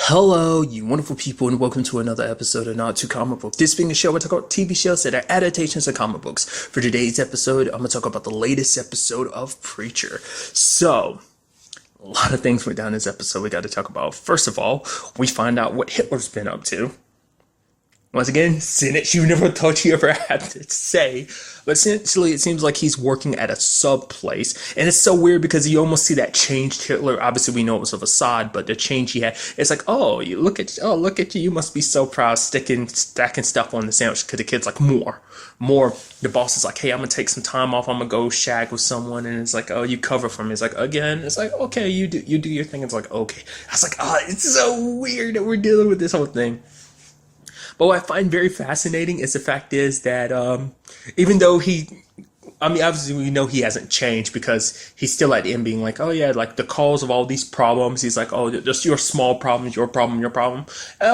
Hello, you wonderful people, and welcome to another episode of Not Too Comic Book. This being a show, I talk about TV shows that are adaptations of comic books. For today's episode, I'm going to talk about the latest episode of Preacher. So, a lot of things went down in this episode we got to talk about. First of all, we find out what Hitler's been up to. Once again, sentence you never thought you ever had to say. But essentially, it seems like he's working at a sub place. And it's so weird because you almost see that changed Hitler. Obviously, we know it was of Assad, but the change he had, it's like, look at you. You must be so proud, stacking stuff on the sandwich. Because the kid's like, more. The boss is like, hey, I'm going to take some time off. I'm going to go shag with someone. And it's like, oh, you cover for me. It's like, again, it's like, okay, you do your thing. It's like, okay. I was like, it's so weird that we're dealing with this whole thing. But what I find very fascinating is the fact is that even though obviously we know he hasn't changed because he's still at the end being like, oh yeah, like the cause of all these problems. He's like, oh, just your small problems, your problem.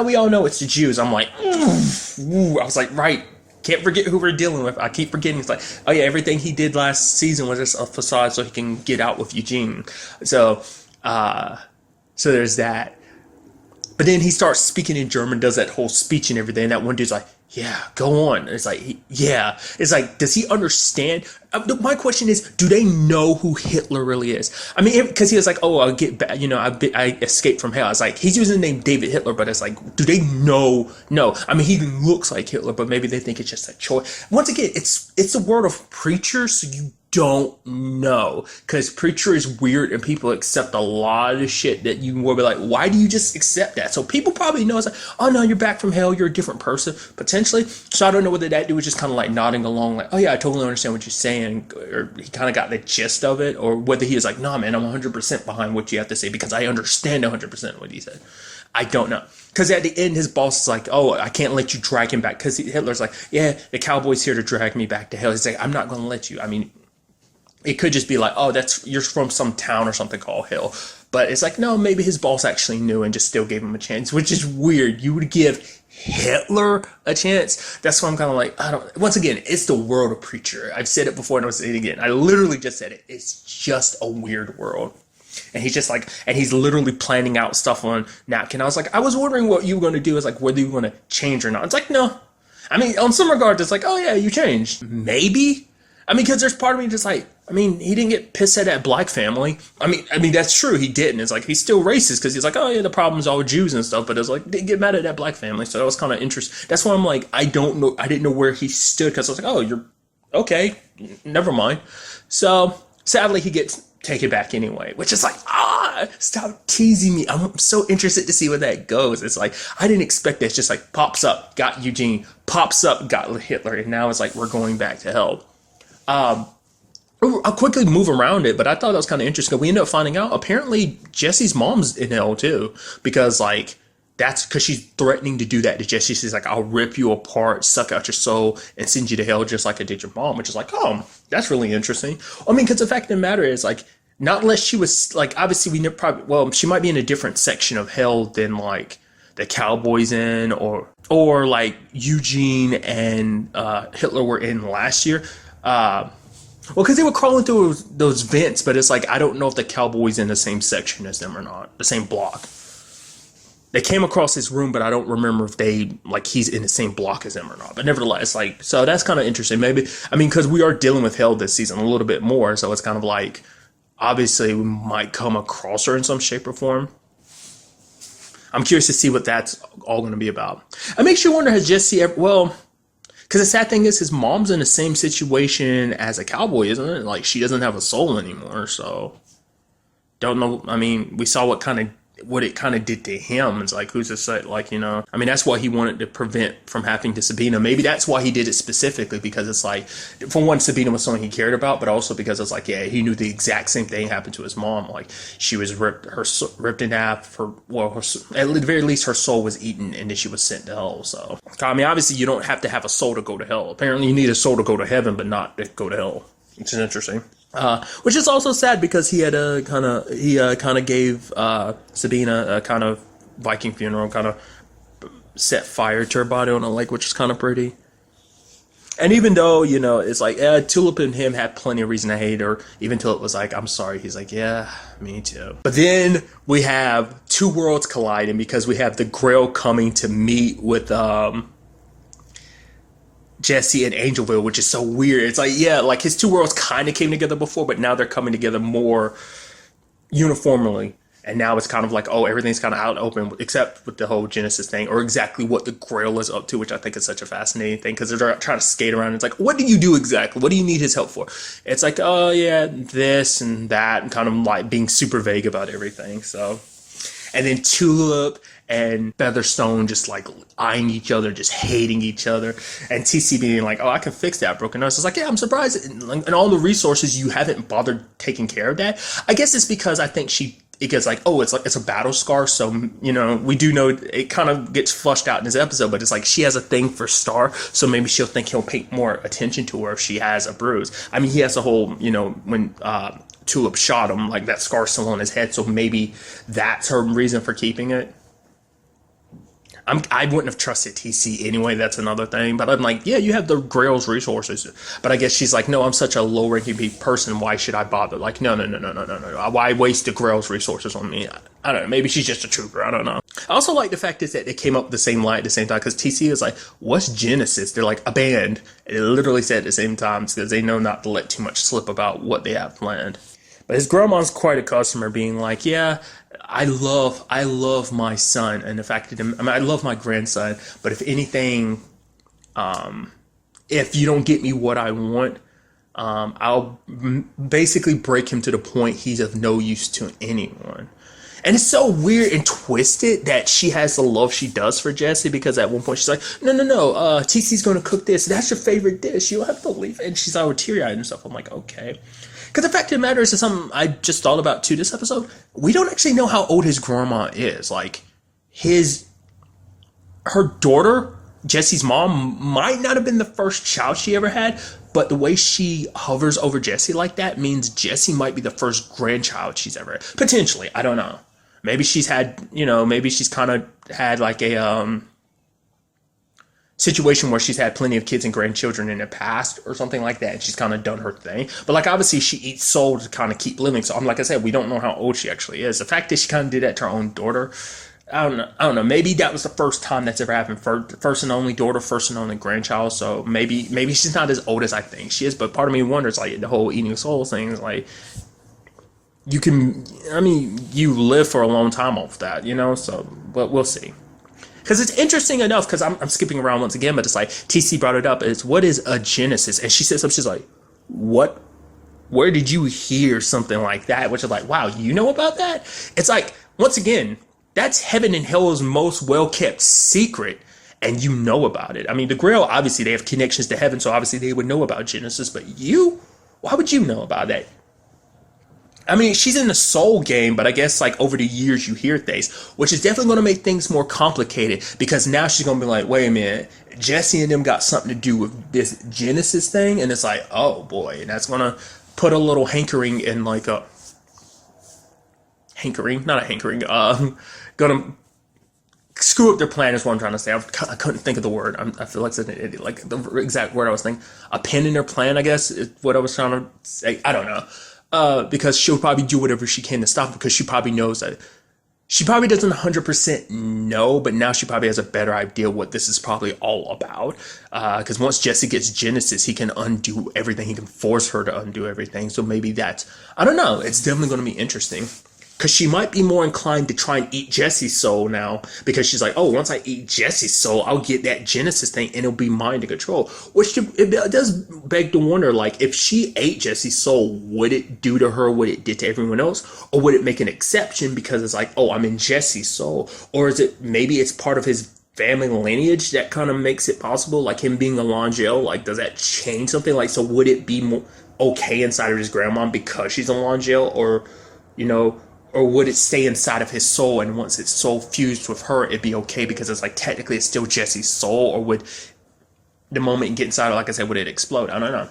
We all know it's the Jews. I'm like, ooh. I was like, right. Can't forget who we're dealing with. I keep forgetting. It's like, oh yeah, everything he did last season was just a facade so he can get out with Eugene. So there's that. But then he starts speaking in German, does that whole speech and everything. And that one dude's like, yeah, go on. It's like, yeah. It's like, does he understand? My question is, do they know who Hitler really is? I mean, because he was like, oh, I'll get back, I escaped from hell. It's like, he's using the name David Hitler, but it's like, do they know? No. I mean, he looks like Hitler, but maybe they think it's just a choice. Once again, it's the world of Preacher, so you don't know, because Preacher is weird and people accept a lot of shit that you will be like, why do you just accept that? So people probably know it's like, oh no, you're back from hell, you're a different person potentially. So I don't know whether that dude was just kind of like nodding along like, oh yeah, I totally understand what you're saying, or he kind of got the gist of it, or whether he was like, nah man, I'm 100% behind what you have to say because I understand 100% what he said. I don't know. Because at the end, his boss is like, oh, I can't let you drag him back. Because Hitler's like, yeah, the cowboy's here to drag me back to hell. He's like, I'm not going to let you. I mean, it could just be like, oh, you're from some town or something called hell. But it's like, no, maybe his boss actually knew and just still gave him a chance, which is weird. You would give Hitler a chance? That's why I'm kind of like, once again, it's the world of Preacher. I've said it before and I'll say it again. I literally just said it. It's just a weird world. And he's just like, and he's literally planning out stuff on napkin. I was like, I was wondering what you were going to do. Is like, whether you want to change or not. It's like, no. I mean, on some regards, it's like, oh yeah, you changed. Maybe. I mean, because there's part of me just like, I mean, he didn't get pissed at that black family. I mean, that's true. He didn't. It's like, he's still racist because he's like, oh yeah, the problem's all Jews and stuff. But it's like, didn't get mad at that black family. So that was kind of interesting. That's why I'm like, I don't know. I didn't know where he stood because I was like, oh, you're okay. Never mind. So sadly, he gets taken back anyway, which is like, stop teasing me. I'm so interested to see where that goes. It's like, I didn't expect that. It's just like pops up, got Eugene, pops up, got Hitler. And now it's like, we're going back to hell. I'll quickly move around it, but I thought that was kind of interesting. We end up finding out apparently Jesse's mom's in hell too, because like that's because she's threatening to do that to Jesse. She's like, I'll rip you apart, suck out your soul, and send you to hell just like I did your mom, which is like, oh, that's really interesting. I mean, because the fact of the matter is like, not unless she was like, obviously we never probably, well, she might be in a different section of hell than like the Cowboys in, or like Eugene and Hitler were in last year. Well, because they were crawling through those vents, but it's like, I don't know if the Cowboy's in the same section as them or not, the same block. They came across his room, but I don't remember if he's in the same block as them or not. But nevertheless, like, so that's kind of interesting. Maybe, I mean, because we are dealing with hell this season a little bit more, so it's kind of like, obviously we might come across her in some shape or form. I'm curious to see what that's all going to be about. It makes you wonder, has Jesse ever, well, because the sad thing is his mom's in the same situation as a cowboy, isn't it? Like, she doesn't have a soul anymore, so don't know. I mean, we saw what it kind of did to him. It's like, who's to say, like, I mean, that's why he wanted to prevent from happening to Sabina. Maybe that's why he did it specifically, because it's like, for one, Sabina was someone he cared about, but also because it's like, yeah, he knew the exact same thing happened to his mom. Like, she was ripped in half. At the very least, her soul was eaten, and then she was sent to hell. So, I mean, obviously, you don't have to have a soul to go to hell. Apparently, you need a soul to go to heaven, but not to go to hell. Which is interesting. Which is also sad because he had kind of gave Sabina a kind of Viking funeral, kind of set fire to her body on a lake, which is kind of pretty. And even though, you know, it's like, Tulip and him had plenty of reason to hate her, even Tulip was like, I'm sorry. He's like, yeah, me too. But then we have two worlds colliding because we have the Grail coming to meet with Jesse and Angelville, which is so weird. It's like, yeah, like his two worlds kind of came together before, but now they're coming together more uniformly. And now it's kind of like, oh, everything's kind of out open, except with the whole Genesis thing, or exactly what the Grail is up to, which I think is such a fascinating thing, because they're trying to skate around. It's like, what do you do exactly? What do you need his help for? It's like, oh, yeah, this and that, and kind of like being super vague about everything. So, and then Tulip and Featherstone just like eyeing each other, just hating each other, and TC being like, oh, I can fix that broken nose. It's like, yeah, I'm surprised. And all the resources, you haven't bothered taking care of that. I guess it's because I think it gets like, oh, it's a battle scar. So, you know, we do know it kind of gets flushed out in this episode, but it's like she has a thing for Star. So maybe she'll think he'll pay more attention to her if she has a bruise. I mean, he has a whole, you know, when Tulip shot him, like that scar still on his head. So maybe that's her reason for keeping it. I wouldn't have trusted TC anyway. That's another thing. But I'm like, yeah, you have the Grail's resources. But I guess she's like, no, I'm such a low-ranking person. Why should I bother? Like, no. Why waste the Grail's resources on me? I don't know. Maybe she's just a trooper. I don't know. I also like the fact is that they came up with the same line at the same time, because TC is like, what's Genesis? They're like, a band. And it literally said at the same time, because they know not to let too much slip about what they have planned. But his grandma's quite a customer, being like, yeah, I love my son, and the fact that I love my grandson. But if anything, if you don't get me what I want, I'll basically break him to the point he's of no use to anyone. And it's so weird and twisted that she has the love she does for Jesse, because at one point she's like, no, TC's going to cook this. That's your favorite dish. You don't have to leave it. And she's all teary-eyed and stuff. I'm like, okay. Because the fact of the matter is something I just thought about too this episode. We don't actually know how old his grandma is. Like, her daughter, Jesse's mom, might not have been the first child she ever had, but the way she hovers over Jesse like that means Jesse might be the first grandchild she's ever had. Potentially, I don't know. Maybe she's had, you know, maybe she's kind of had like a situation where she's had plenty of kids and grandchildren in the past or something like that, and she's kind of done her thing. But like, obviously she eats soul to kind of keep living. So I'm like I said, we don't know how old she actually is. The fact that she kind of did that to her own daughter, I don't know. Maybe that was the first time that's ever happened. First and only daughter, first and only grandchild. So maybe she's not as old as I think she is. But part of me wonders, like, the whole eating soul thing is like, you live for a long time off that, you know. So, but we'll see. Because it's interesting enough, because I'm skipping around once again, but it's like, TC brought it up, it's, what is a Genesis? And she said something, she's like, what? Where did you hear something like that? Which is like, wow, you know about that? It's like, once again, that's heaven and hell's most well-kept secret, and you know about it. I mean, the Grail, obviously, they have connections to heaven, so obviously they would know about Genesis, but you? Why would you know about that? I mean, she's in the soul game, but I guess like over the years you hear things, which is definitely going to make things more complicated, because now she's going to be like, wait a minute, Jesse and them got something to do with this Genesis thing. And it's like, oh boy, and that's going to put a little hankering in, like a hankering, not a hankering, going to screw up their plan is what I'm trying to say. I couldn't think of the word. I feel like an idiot. Like the exact word I was thinking, a pin in their plan, I guess is what I was trying to say. I don't know. Because she'll probably do whatever she can to stop it, because she probably knows that she probably doesn't 100% know, but now she probably has a better idea what this is probably all about. Because once Jesse gets Genesis, he can undo everything. He can force her to undo everything. So maybe that's, I don't know. It's definitely going to be interesting. Because she might be more inclined to try and eat Jesse's soul now. Because she's like, oh, once I eat Jesse's soul, I'll get that Genesis thing and it'll be mine to control. Which it does beg to wonder, like, if she ate Jesse's soul, would it do to her what it did to everyone else? Or would it make an exception because it's like, oh, I'm in Jesse's soul? Or is it, maybe it's part of his family lineage that kind of makes it possible? Like him being a Langell, like, does that change something? Like, so would it be more okay inside of his grandma because she's a Langell? Or, you know, or would it stay inside of his soul, and once its soul fused with her, it'd be okay because it's like technically it's still Jesse's soul? Or would the moment you get inside, like I said, would it explode? I don't know.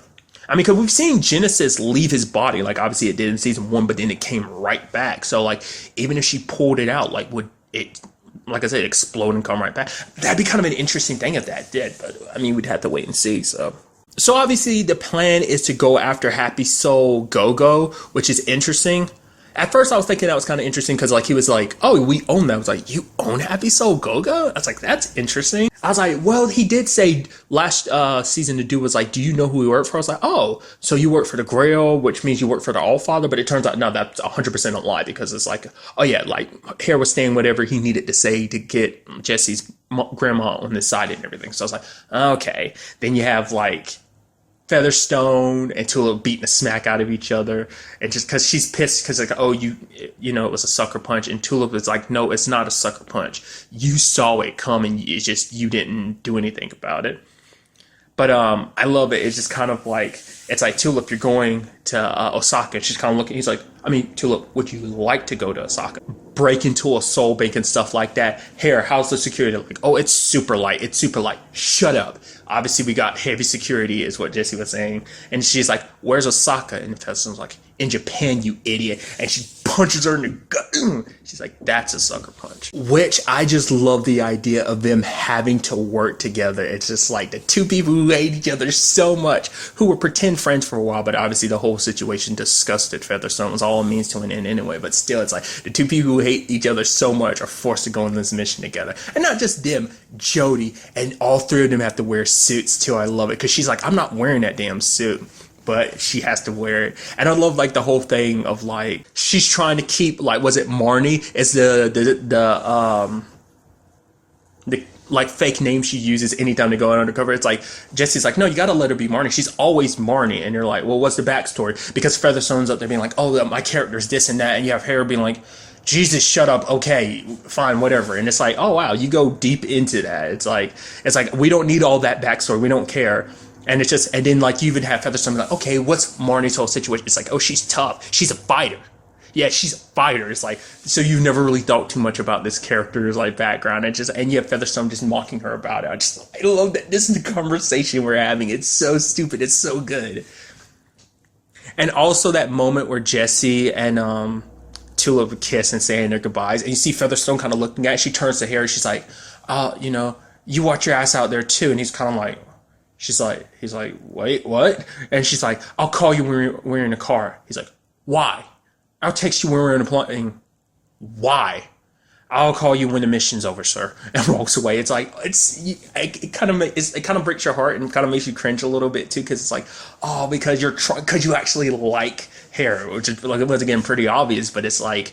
I mean, because we've seen Genesis leave his body. Like, obviously it did in season 1, but then it came right back. So, like, even if she pulled it out, like, would it, like I said, explode and come right back? That'd be kind of an interesting thing if that did. But, I mean, we'd have to wait and see, so. So obviously the plan is to go after Happy Soul Go-Go, which is interesting. At first I was thinking that was kind of interesting because like he was like, oh, we own that. I was like, you own Happy Soul Go-Go? I was like, that's interesting. I was like, well, he did say last season the dude was like, do you know who we work for? I was like, oh, so you work for the Grail, which means you work for the Allfather. But it turns out, no, that's 100% a lie because it's like, oh yeah, like Hare was saying whatever he needed to say to get Jesse's grandma on his side and everything. So I was like, okay. Then you have like Featherstone and Tulip beating the smack out of each other, and just because she's pissed because like, oh, you know it was a sucker punch, and Tulip is like, no, it's not a sucker punch. You saw it coming. It's just you didn't do anything about it. But I love it. It's just kind of like, it's like, Tulip, you're going to Osaka. She's kind of looking. He's like, I mean, Tulip, would you like to go to Osaka? Break into a soul bank and stuff like that. Hare, how's the security? Like, oh, it's super light. It's super light. Shut up. Obviously, we got heavy security, is what Jessie was saying. And she's like, where's Osaka? And Featherstone's like, in Japan, you idiot. And she punches her in the gut. She's like, that's a sucker punch. Which I just love the idea of them having to work together. It's just like the two people who hate each other so much, who were pretend friends for a while, but obviously the whole situation disgusted Featherstone. It was all a means to an end anyway. But still, it's like the two people who hate each other so much are forced to go on this mission together. And not just them, Jody, and all three of them have to wear suits too. I love it because she's like, I'm not wearing that damn suit, but she has to wear it. And I love like the whole thing of like, she's trying to keep like, was it Marnie? It's the like fake name she uses anytime they go undercover. It's like, Jesse's like, no, you gotta let her be Marnie. She's always Marnie. And you're like, well, what's the backstory? Because Featherstone's up there being like, oh, my character's this and that. And you have Hare being like, Jesus, shut up. Okay, fine, whatever. And it's like, oh wow, you go deep into that. It's like we don't need all that backstory. We don't care. And it's just, and then like you even have Featherstone like, okay, what's Marnie's whole situation? It's like, oh, she's tough. She's a fighter. Yeah, she's a fighter. It's like, so you've never really thought too much about this character's like background. And you have Featherstone just mocking her about it. I love that. This is the conversation we're having. It's so stupid. It's so good. And also that moment where Jesse and Tulip kiss and saying their goodbyes, and you see Featherstone kind of looking at it. She turns to Harry. She's like, you know, you watch your ass out there too. And he's kind of like, he's like, wait, what? And she's like, I'll call you when we're in the car. He's like, why? I'll text you when we're in the plane. Why? I'll call you when the mission's over, sir. And walks away. It's like, it kind of breaks your heart and kind of makes you cringe a little bit too, because it's like, oh, because you actually like Hare, which is like, once again pretty obvious, but it's like,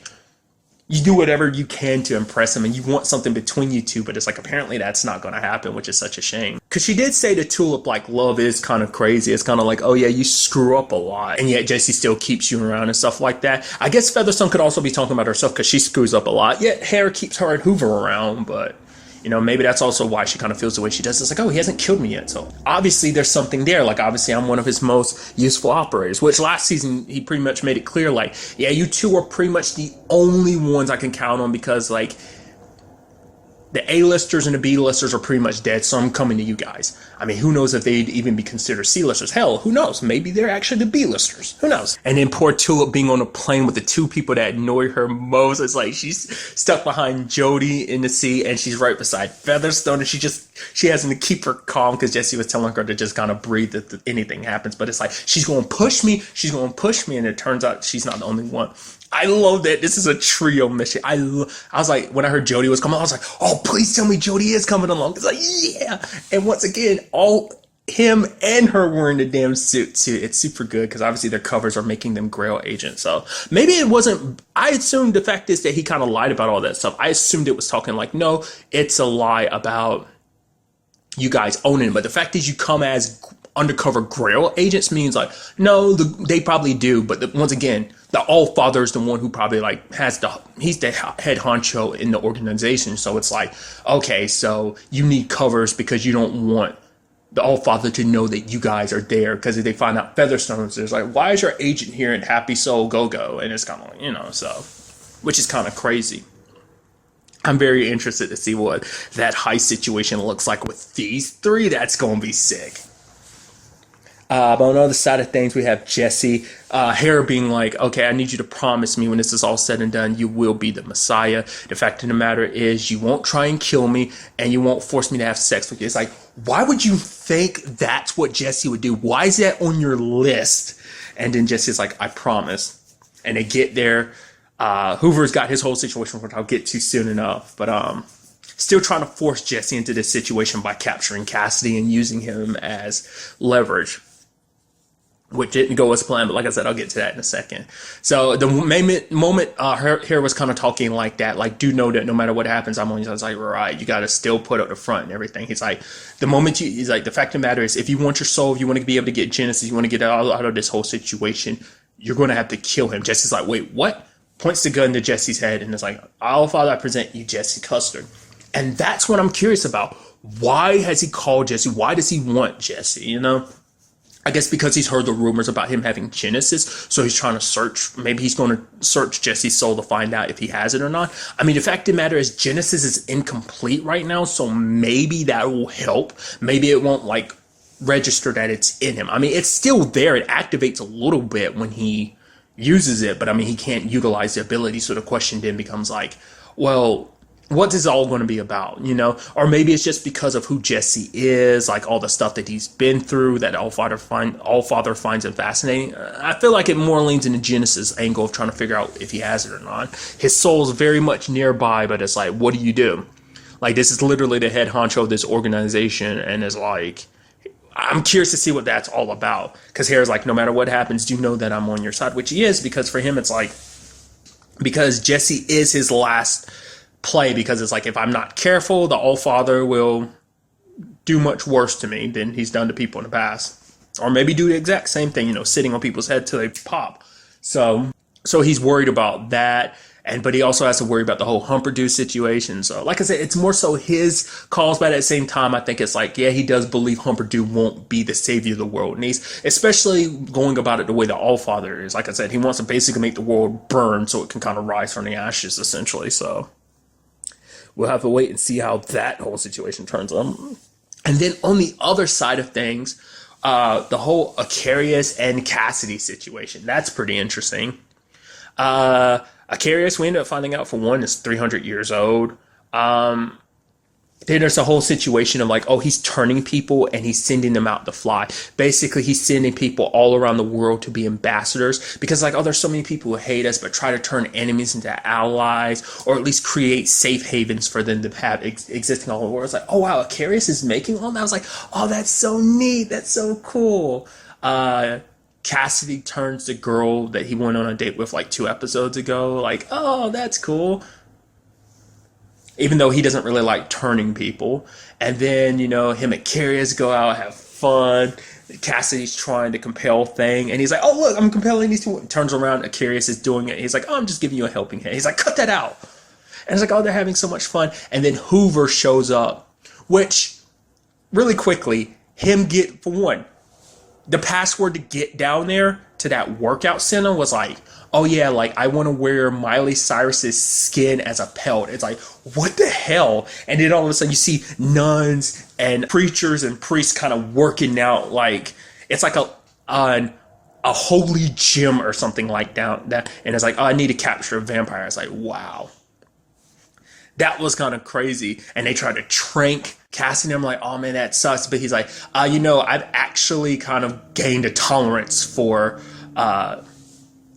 you do whatever you can to impress him and you want something between you two, but it's like, apparently that's not going to happen, which is such a shame. Because she did say to Tulip, like, love is kind of crazy. It's kind of like, oh yeah, you screw up a lot, and yet Jessie still keeps you around and stuff like that. I guess Featherstone could also be talking about herself because she screws up a lot, yet Hare keeps her and Hoover around, but you know, maybe that's also why she kind of feels the way she does. It's like, oh, he hasn't killed me yet. So obviously there's something there. Like, obviously I'm one of his most useful operators, which last season he pretty much made it clear, like, yeah, you two are pretty much the only ones I can count on because, like, the A-listers and the B-listers are pretty much dead, so I'm coming to you guys. I mean, who knows if they'd even be considered C-listers? Hell, who knows? Maybe they're actually the B-listers. Who knows? And then poor Tulip being on a plane with the two people that annoy her most. It's like she's stuck behind Jody in the seat, and she's right beside Featherstone, and she has to keep her calm because Jessie was telling her to just kind of breathe if anything happens. But it's like, she's going to push me, and it turns out she's not the only one. I love that this is a trio mission. I was like, when I heard Jody was coming, I was like, oh, please tell me Jody is coming along. It's like, yeah. And once again, all him and her wearing the damn suit too. It's super good because obviously their covers are making them Grail agents. So maybe it wasn't, I assumed the fact is that he kind of lied about all that stuff. I assumed it was talking like, no, it's a lie about you guys owning it. But the fact is you come as undercover Grail agents means like, no, they probably do. But once again, the Allfather is the one who probably like he's the head honcho in the organization. So it's like, okay, so you need covers because you don't want the Allfather to know that you guys are there, because if they find out Featherstone's, there's like, why is your agent here in Happy Soul Go-Go? And it's kind of like, you know, so, which is kind of crazy. I'm very interested to see what that heist situation looks like with these three. That's going to be sick. But on the other side of things, we have Jesse, Hera being like, okay, I need you to promise me when this is all said and done, you will be the Messiah. The fact of the matter is you won't try and kill me and you won't force me to have sex with you. It's like, why would you think that's what Jesse would do? Why is that on your list? And then Jesse's like, I promise. And they get there. Hoover's got his whole situation, which I'll get to soon enough. But still trying to force Jesse into this situation by capturing Cassidy and using him as leverage, which didn't go as planned, but like I said, I'll get to that in a second. So the moment Hera was kind of talking like that, like, do know that no matter what happens, I'm on your side. I was like, right, you got to still put up the front and everything. He's like, he's like, the fact of the matter is, if you want your soul, if you want to be able to get Genesis, you want to get out of this whole situation, you're going to have to kill him. Jesse's like, wait, what? Points the gun to Jesse's head and is like, Our Father, I present you Jesse Custer. And that's what I'm curious about. Why has he called Jesse? Why does he want Jesse, you know? I guess because he's heard the rumors about him having Genesis, so he's trying to search. Maybe he's going to search Jesse's soul to find out if he has it or not. I mean, the fact of the matter is Genesis is incomplete right now, so maybe that will help. Maybe it won't, like, register that it's in him. I mean, it's still there. It activates a little bit when he uses it, but I mean, he can't utilize the ability, so the question then becomes like, well, what's this all going to be about, you know? Or maybe it's just because of who Jesse is, like all the stuff that he's been through that Allfather finds him fascinating. I feel like it more leans in the Genesis angle of trying to figure out if he has it or not. His soul's very much nearby, but it's like, what do you do? Like, this is literally the head honcho of this organization, and it's like, I'm curious to see what that's all about. Because Hera's like, no matter what happens, do you know that I'm on your side? Which he is, because for him, it's like, because Jesse is his last play, because it's like, if I'm not careful, the Allfather will do much worse to me than he's done to people in the past, or maybe do the exact same thing, you know, sitting on people's head till they pop. So he's worried about that, but he also has to worry about the whole Humperdew situation. So like I said, it's more so his calls, but at the same time, I think it's like, yeah, he does believe Humperdew won't be the savior of the world, and he's especially going about it the way the Allfather is. Like I said, he wants to basically make the world burn so it can kind of rise from the ashes, essentially. So we'll have to wait and see how that whole situation turns out. And then on the other side of things, the whole Icarius and Cassidy situation. That's pretty interesting. Icarius, we ended up finding out, for one, is 300 years old. Then there's a whole situation of like, oh, he's turning people and he's sending them out to fly. Basically, he's sending people all around the world to be ambassadors, because like, oh, there's so many people who hate us, but try to turn enemies into allies, or at least create safe havens for them to have existing all over the world. It's like, oh wow, Icarius is making all that. I was like, oh, that's so neat. That's so cool. Cassidy turns the girl that he went on a date with like 2 episodes ago. Like, oh, that's cool. Even though he doesn't really like turning people. And then, you know, him and Icarius go out, have fun. Cassidy's trying to compel thing. And he's like, oh, look, I'm compelling these two. Turns around, Icarius is doing it. He's like, oh, I'm just giving you a helping hand. He's like, cut that out. And it's like, oh, they're having so much fun. And then Hoover shows up, which, really quickly, for one, the password to get down there to that workout center was like, oh yeah, like, I want to wear Miley Cyrus's skin as a pelt. It's like, what the hell? And then all of a sudden you see nuns and preachers and priests kind of working out, like, it's like a holy gym or something like that. And it's like, oh, I need to capture a vampire. It's like, wow. That was kind of crazy. And they tried to trank Cassidy. I'm like, oh man, that sucks. But he's like, you know, I've actually kind of gained a tolerance for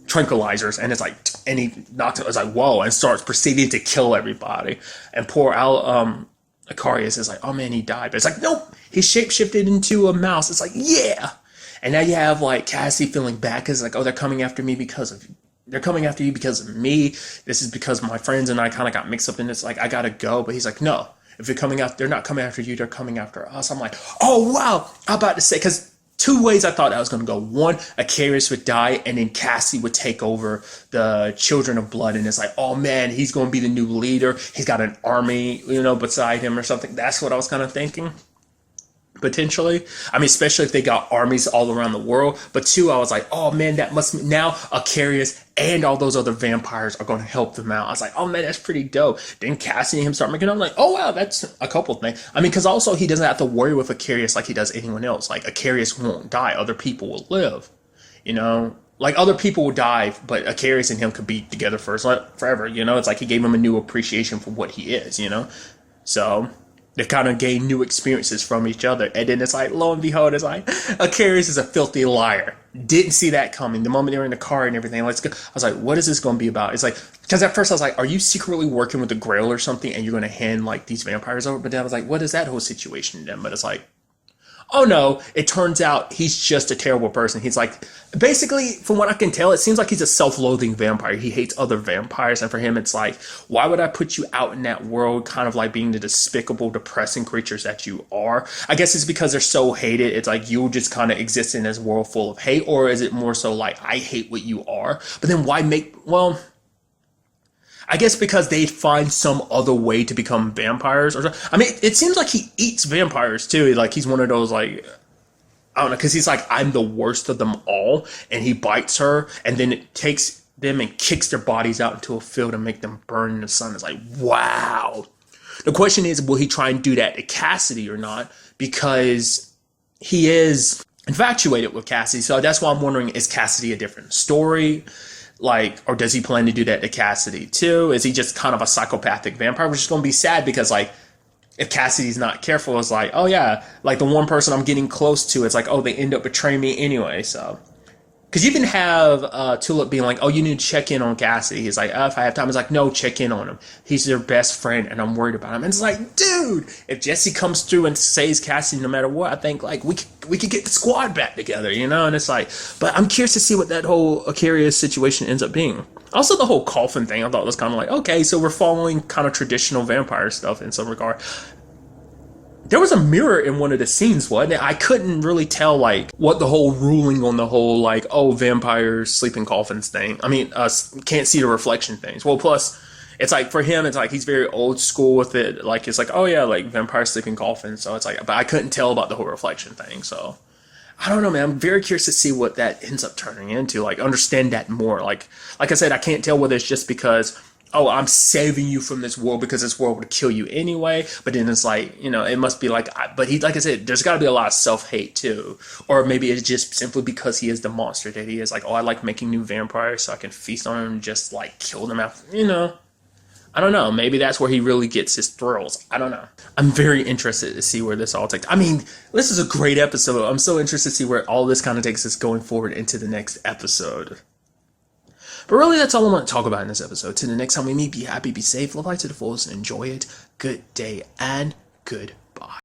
tranquilizers. And it's like, and he knocks it. It's like, whoa, and starts proceeding to kill everybody. And poor Icarius is like, oh man, he died. But it's like, nope, he shapeshifted into a mouse. It's like, yeah. And now you have like Cassidy feeling bad because like, oh, they're coming after me because of me. This is because my friends and I kind of got mixed up in this. Like, I gotta go. But he's like, no, if they're coming out, they're not coming after you. They're coming after us. I'm like, oh wow. I'm about to say, because 2 ways I thought that was going to go. One, Icarius would die, and then Cassie would take over the Children of Blood, and it's like, oh man, he's going to be the new leader. He's got an army, you know, beside him or something. That's what I was kind of thinking. potentially. I mean, especially if they got armies all around the world. But two, I was like, oh man, that must mean now Icarius and all those other vampires are going to help them out. I was like, oh man, that's pretty dope. Then Cassidy and him start making up. I'm like, oh wow, that's a couple things. I mean, because also he doesn't have to worry with Icarius like he does anyone else. Like Icarius won't die. Other people will live, you know? Like, other people will die, but Icarius and him could be together forever, you know? It's like he gave him a new appreciation for what he is, you know? So they've kind of gained new experiences from each other. And then it's like, lo and behold, it's like, Icarius is a filthy liar. Didn't see that coming. The moment they were in the car and everything, let's go. I was like, what is this going to be about? It's like, because at first I was like, are you secretly working with the Grail or something and you're going to hand, like, these vampires over? But then I was like, what is that whole situation then? But it's like, oh no, it turns out he's just a terrible person. He's like, basically, from what I can tell, it seems like he's a self-loathing vampire. He hates other vampires. And for him, it's like, why would I put you out in that world, kind of like being the despicable, depressing creatures that you are? I guess it's because they're so hated. It's like you'll just kind of exist in this world full of hate. Or is it more so like, I hate what you are? But then why well, I guess because they find some other way to become vampires. Or I mean, it seems like he eats vampires too. Like he's one of those, like, I don't know, because he's like, I'm the worst of them all, and he bites her, and then it takes them and kicks their bodies out into a field and make them burn in the sun. It's like, wow. The question is, will he try and do that to Cassidy or not? Because he is infatuated with Cassidy. So that's why I'm wondering, is Cassidy a different story? Like, or does he plan to do that to Cassidy too? Is he just kind of a psychopathic vampire? Which is going to be sad because, like, if Cassidy's not careful, it's like, oh yeah, like the one person I'm getting close to, it's like, oh, they end up betraying me anyway. So, because you can have Tulip being like, oh, you need to check in on Cassidy. He's like, oh, if I have time. He's like, no, check in on him. He's their best friend, and I'm worried about him. And it's like, dude, if Jesse comes through and saves Cassidy no matter what, I think like we could get the squad back together, you know. And it's like, but I'm curious to see what that whole Icarius situation ends up being. Also, the whole coffin thing, I thought was kind of like, okay, so we're following kind of traditional vampire stuff in some regard. There was a mirror in one of the scenes, wasn't it? I couldn't really tell, like, what the whole ruling on the whole, like, oh, vampires sleep in coffins thing. I mean, can't see the reflection things. Well, plus, it's like, for him, it's like, he's very old school with it. Like, it's like, oh, yeah, like, vampires sleep in coffins. So it's like, but I couldn't tell about the whole reflection thing, so. I don't know, man. I'm very curious to see what that ends up turning into. Like, understand that more. Like I said, I can't tell whether it's just because, oh, I'm saving you from this world because this world would kill you anyway. But then it's like, you know, it must be like, but he, like I said, there's got to be a lot of self-hate too. Or maybe it's just simply because he is the monster that he is. Like, oh, I like making new vampires so I can feast on them and just like kill them after, you know. I don't know. Maybe that's where he really gets his thrills. I don't know. I'm very interested to see where this all takes. I mean, this is a great episode. I'm so interested to see where all this kind of takes us going forward into the next episode. But really, that's all I want to talk about in this episode. Till the next time we meet, be happy, be safe, live life to the fullest, and enjoy it. Good day and good